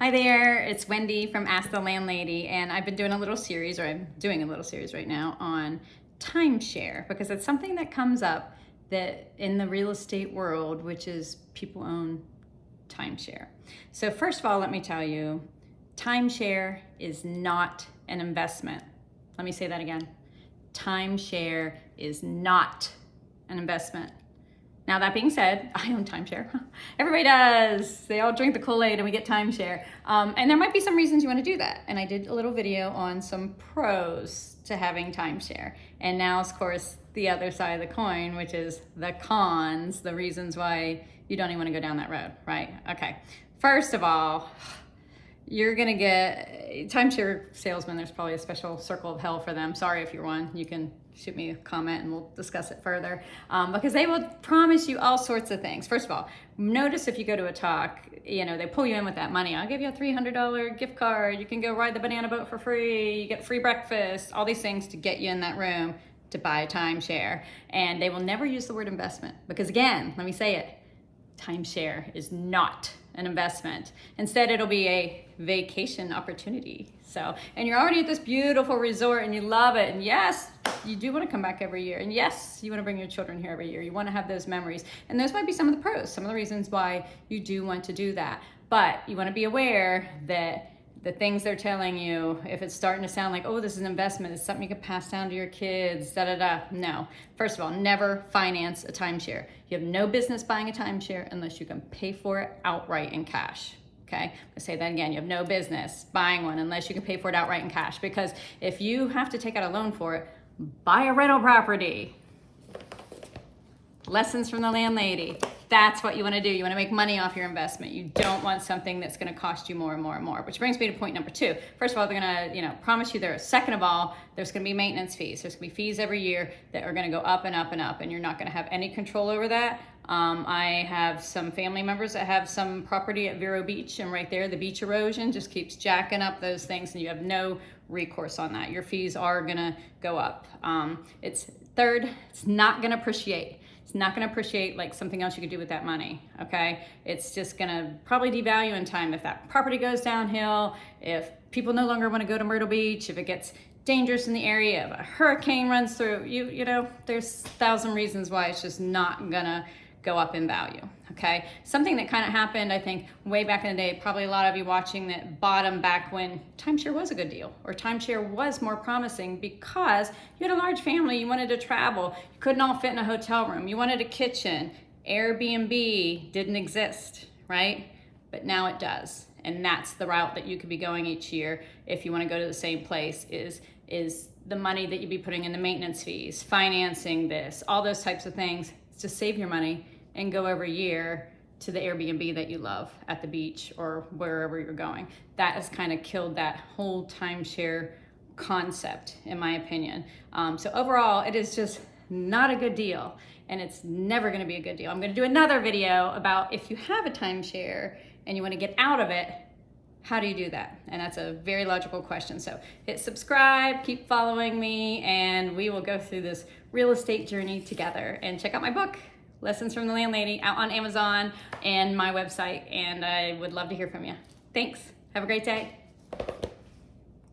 Hi there, it's Wendy from Ask the Landlady, and I've been doing a little series, or I'm doing a little series right now on timeshare, because it's something that comes up that in the real estate world, which is people own timeshare. So first of all, let me tell you, timeshare is not an investment. Let me say that again. Timeshare is not an investment. Now, that being said, I own timeshare. Everybody does. They all drink the Kool-Aid and we get timeshare. And there might be some reasons you want to do that. And I did a little video on some pros to having timeshare. And now, of course, the other side of the coin, which is the cons, the reasons why you don't even want to go down that road, right? Okay. First of all, you're gonna get timeshare salesmen. There's probably a special circle of hell for them. Sorry if you're one. You can shoot me a comment and we'll discuss it further, because they will promise you all sorts of things. First of all, notice if you go to a talk, they pull you in with that money. I'll give you a $300 gift card. You can go ride the banana boat for free. You get free breakfast, all these things to get you in that room to buy a timeshare. And they will never use the word investment, because again, let me say it, timeshare is not an investment. Instead, it'll be a vacation opportunity. And you're already at this beautiful resort and you love it. And yes, you do want to come back every year. And yes, you want to bring your children here every year. You want to have those memories. And those might be some of the pros, some of the reasons why you do want to do that. But you want to be aware that the things they're telling you, if it's starting to sound like, oh, this is an investment, it's something you can pass down to your kids, no. First of all, never finance a timeshare. You have no business buying a timeshare unless you can pay for it outright in cash. Okay, I'll say that again. You have no business buying one unless you can pay for it outright in cash, because if you have to take out a loan for it, buy a rental property. Lessons from the landlady. That's what you want to do. You want to make money off your investment. You don't want something that's going to cost you more and more and more. Which brings me to point number 2. First of all, they're going to, promise you there. Second of all, there's going to be maintenance fees. There's going to be fees every year that are going to go up and up and up, and you're not going to have any control over that. I have some family members that have some property at Vero Beach, and right there, the beach erosion just keeps jacking up those things, and you have no recourse on that. Your fees are going to go up. It's not going to appreciate. It's not going to appreciate like something else you could do with that money, okay? It's just going to probably devalue in time if that property goes downhill, if people no longer want to go to Myrtle Beach, if it gets dangerous in the area, if a hurricane runs through, there's 1,000 reasons why it's just not going to go up in value, okay? Something that kind of happened, I think, way back in the day, probably a lot of you watching that bottom back when timeshare was a good deal, or timeshare was more promising because you had a large family, you wanted to travel, you couldn't all fit in a hotel room, you wanted a kitchen, Airbnb didn't exist, right? But now it does, and that's the route that you could be going each year if you want to go to the same place, is the money that you'd be putting in the maintenance fees, financing this, all those types of things. Just save your money and go every year to the Airbnb that you love at the beach or wherever you're going. That has kind of killed that whole timeshare concept, in my opinion. So overall, it is just not a good deal, and it's never going to be a good deal. I'm going to do another video about if you have a timeshare and you want to get out of it, how do you do that? And that's a very logical question. So hit subscribe, keep following me, and we will go through this real estate journey together. And check out my book, Lessons from the Landlady, out on Amazon and my website. And I would love to hear from you. Thanks. Have a great day.